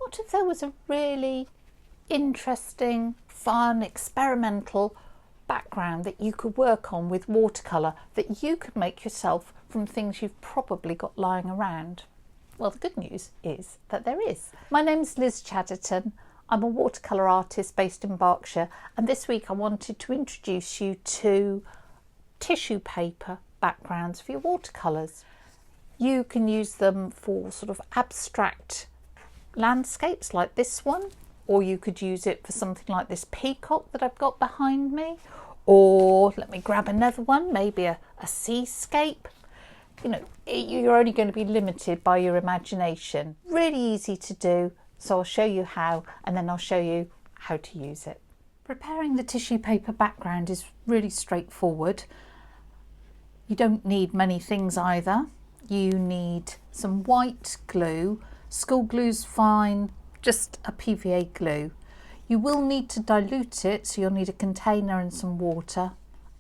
what if there was a really interesting, fun, experimental background that you could work on with watercolour that you could make yourself from things you've probably got lying around? Well, the good news is that there is. My name's Liz Chaderton. I'm a watercolour artist based in Berkshire, and this week I wanted to introduce you to tissue paper backgrounds for your watercolours. You can use them for sort of abstract landscapes like this one, or you could use it for something like this peacock that I've got behind me, or let me grab another one, maybe a seascape. You know, you're only going to be limited by your imagination. Really easy to do, so I'll show you how, and then I'll show you how to use it. Preparing the tissue paper background is really straightforward. You don't need many things either. You need some white glue. School glue's fine, just a PVA glue. You will need to dilute it, so you'll need a container and some water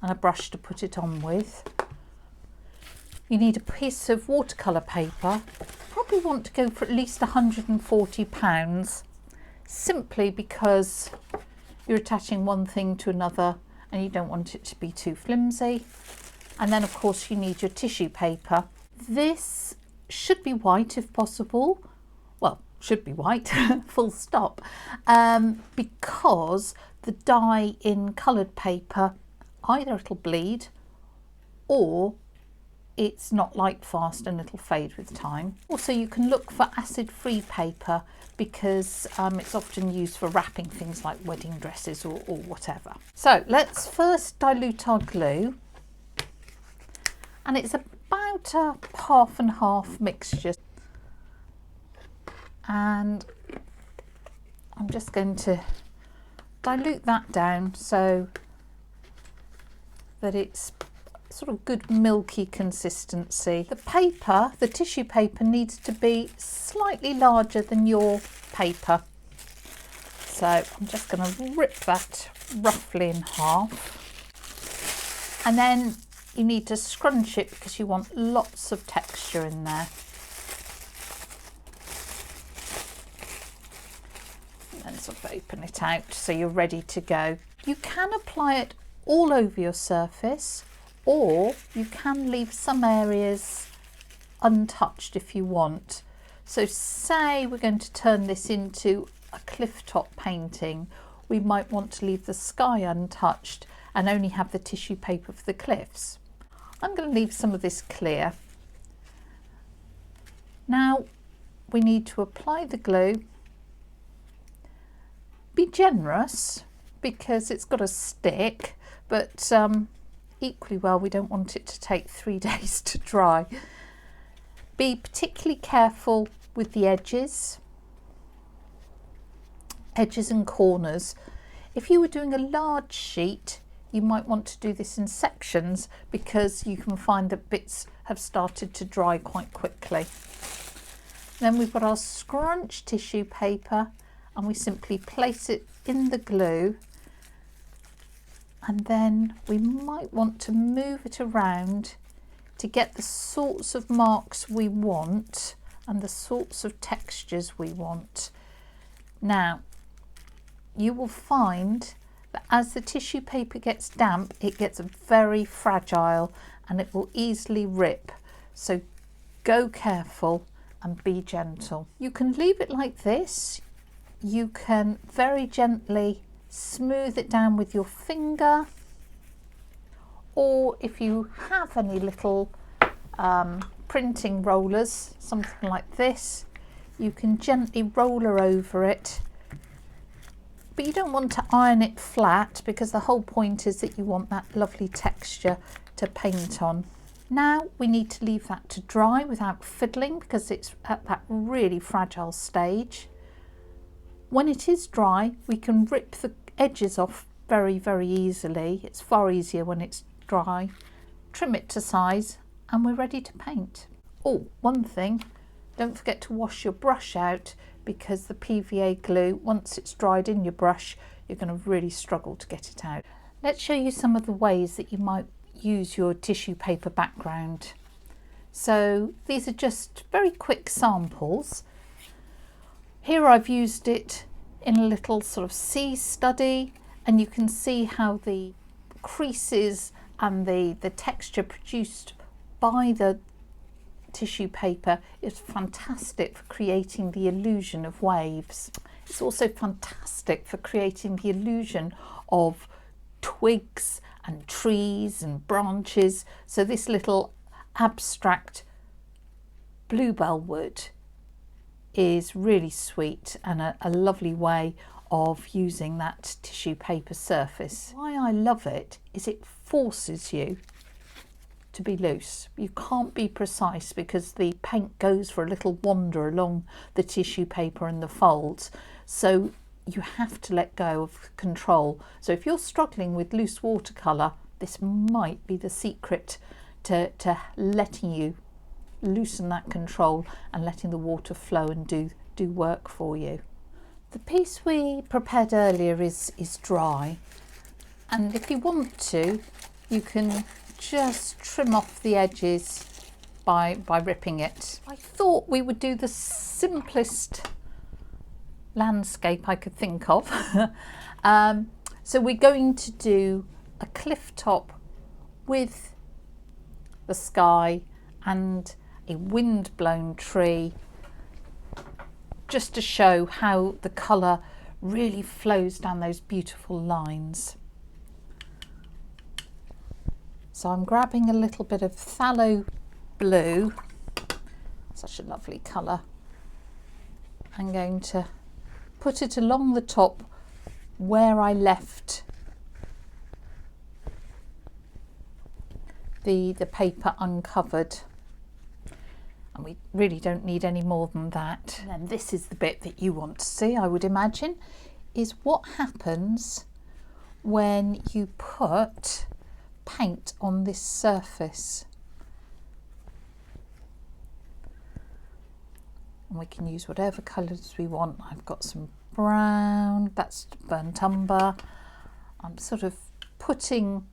and a brush to put it on with. You need a piece of watercolour paper. Probably want to go for at least £140, simply because you're attaching one thing to another and you don't want it to be too flimsy. And then of course you need your tissue paper. This should be white if possible. Well, should be white, full stop, because the dye in coloured paper, either it'll bleed or it's not light fast and it'll fade with time. Also, you can look for acid-free paper because it's often used for wrapping things like wedding dresses or whatever. So let's first dilute our glue, and it's about a half and half mixture. And I'm just going to dilute that down so that it's sort of good milky consistency. The paper, the tissue paper, needs to be slightly larger than your paper. So I'm just going to rip that roughly in half. And then you need to scrunch it because you want lots of texture in there. And sort of open it out so you're ready to go. You can apply it all over your surface, or you can leave some areas untouched if you want. So say we're going to turn this into a cliff top painting, we might want to leave the sky untouched and only have the tissue paper for the cliffs. I'm going to leave some of this clear. Now we need to apply the glue. Be generous because it's got to stick, but equally well we don't want it to take 3 days to dry. Be particularly careful with the edges and corners. If you were doing a large sheet, you might want to do this in sections because you can find that bits have started to dry quite quickly. Then we've got our scrunch tissue paper, and we simply place it in the glue, and then we might want to move it around to get the sorts of marks we want and the sorts of textures we want. Now, you will find that as the tissue paper gets damp, it gets very fragile and it will easily rip. So go careful and be gentle. You can leave it like this. You can very gently smooth it down with your finger, or if you have any little printing rollers, something like this, you can gently roller over it. But you don't want to iron it flat because the whole point is that you want that lovely texture to paint on. Now we need to leave that to dry without fiddling because it's at that really fragile stage. When it is dry, we can rip the edges off very, very easily. It's far easier when it's dry. Trim it to size and we're ready to paint. Oh, one thing, don't forget to wash your brush out because the PVA glue, once it's dried in your brush, you're going to really struggle to get it out. Let's show you some of the ways that you might use your tissue paper background. So these are just very quick samples. Here I've used it in a little sort of sea study, and you can see how the creases and the texture produced by the tissue paper is fantastic for creating the illusion of waves. It's also fantastic for creating the illusion of twigs and trees and branches. So this little abstract bluebell wood is really sweet and a lovely way of using that tissue paper surface. Why I love it is it forces you to be loose. You can't be precise because the paint goes for a little wander along the tissue paper and the folds, so you have to let go of control. So if you're struggling with loose watercolour, this might be the secret to letting you loosen that control and letting the water flow and do work for you. The piece we prepared earlier is dry, and if you want to, you can just trim off the edges by ripping it. I thought we would do the simplest landscape I could think of. So we're going to do a cliff top with the sky and a wind-blown tree, just to show how the colour really flows down those beautiful lines. So I'm grabbing a little bit of phthalo blue, such a lovely colour. I'm going to put it along the top where I left the paper uncovered. And we really don't need any more than that. And then this is the bit that you want to see, I would imagine, is what happens when you put paint on this surface. And we can use whatever colours we want. I've got some brown, that's burnt umber. I'm sort of putting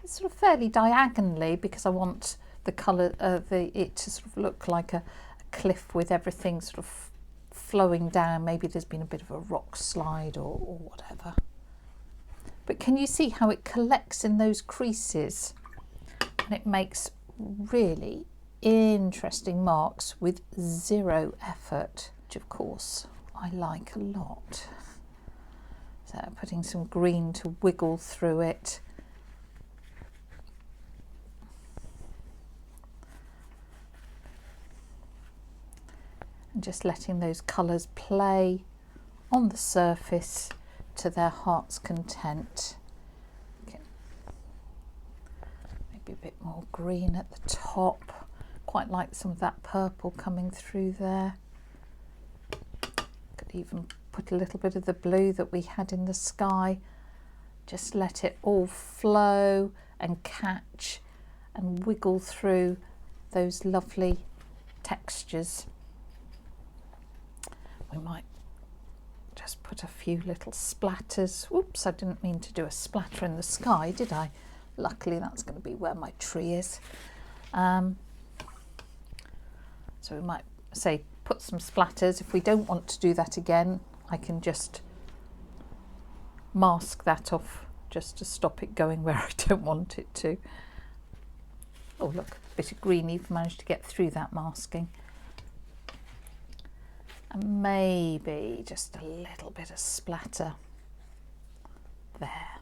it sort of fairly diagonally because I want the colour it to sort of look like a cliff with everything sort of flowing down. Maybe there's been a bit of a rock slide or whatever. But can you see how it collects in those creases? And it makes really interesting marks with zero effort, which of course I like a lot. So putting some green to wiggle through it. And just letting those colours play on the surface to their heart's content. Okay. Maybe a bit more green at the top. Quite like some of that purple coming through there. Could even put a little bit of the blue that we had in the sky. Just let it all flow and catch and wiggle through those lovely textures. We might just put a few little splatters. Oops, I didn't mean to do a splatter in the sky, did I? Luckily that's going to be where my tree is. So we might say put some splatters. If we don't want to do that again, I can just mask that off just to stop it going where I don't want it to. Oh look, a bit of green, you've managed to get through that masking. And maybe just a little bit of splatter there.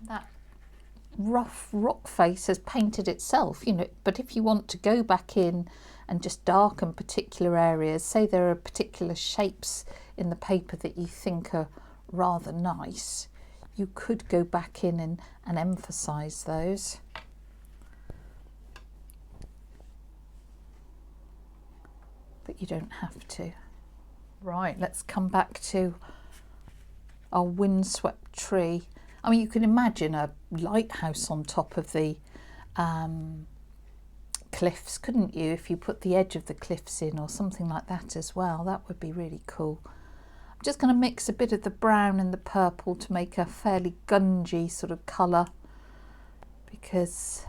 That rough rock face has painted itself, you know, but if you want to go back in and just darken particular areas, say there are particular shapes in the paper that you think are rather nice, you could go back in and emphasize those. But you don't have to. Right, let's come back to our windswept tree. I mean, you can imagine a lighthouse on top of the cliffs, couldn't you, if you put the edge of the cliffs in or something like that as well. That would be really cool. I'm just going to mix a bit of the brown and the purple to make a fairly gungy sort of colour, because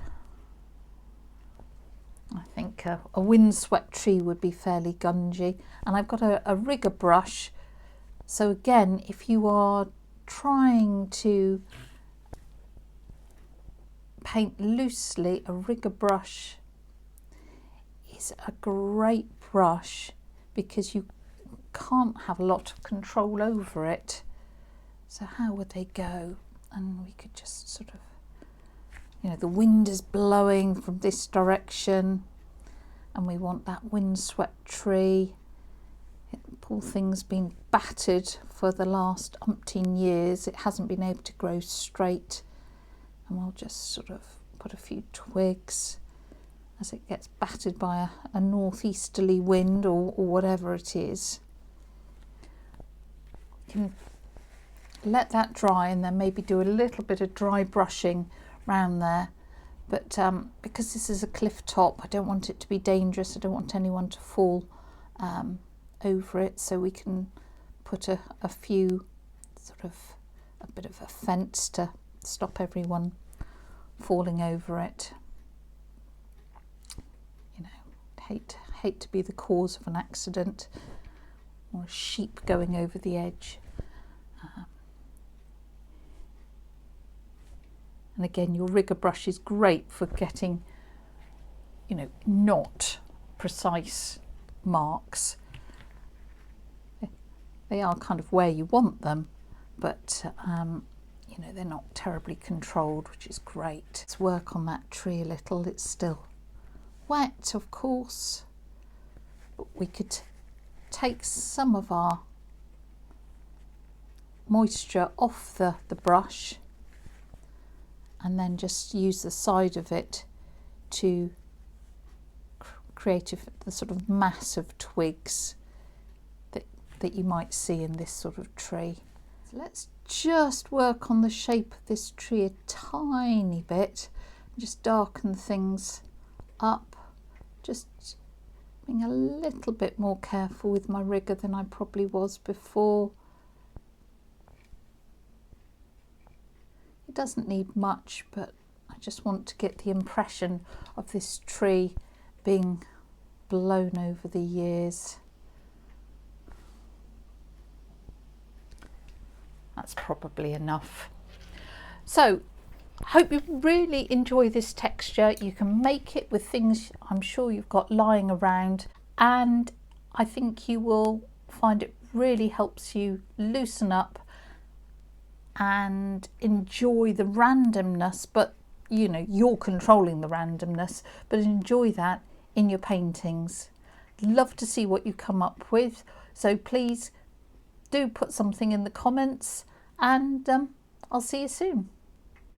I think think a windswept tree would be fairly gungy. And I've got a rigger brush. So again, if you are trying to paint loosely, a rigger brush is a great brush because you can't have a lot of control over it. So how would they go? And we could just sort of, you know, the wind is blowing from this direction and we want that windswept tree. Poor thing's been battered for the last umpteen years. It hasn't been able to grow straight. And we'll just sort of put a few twigs as it gets battered by a northeasterly wind or whatever it is. You can let that dry and then maybe do a little bit of dry brushing around there. But because this is a cliff top, I don't want it to be dangerous. I don't want anyone to fall over it, so we can put a few sort of a bit of a fence to stop everyone falling over it. You know, hate to be the cause of an accident or a sheep going over the edge. And again, your rigger brush is great for getting, you know, not precise marks. They are kind of where you want them, but you know, they're not terribly controlled, which is great. Let's work on that tree a little. It's still wet, of course, but we could take some of our moisture off the brush and then just use the side of it to create the sort of mass of twigs that you might see in this sort of tree. So let's just work on the shape of this tree a tiny bit, just darken things up, just being a little bit more careful with my rigger than I probably was before. It doesn't need much, but I just want to get the impression of this tree being blown over the years. That's probably enough. So I hope you really enjoy this texture. You can make it with things I'm sure you've got lying around, and I think you will find it really helps you loosen up and enjoy the randomness, but you know, you're controlling the randomness, but enjoy that in your paintings. Love to see what you come up with, so please do put something in the comments, and I'll see you soon.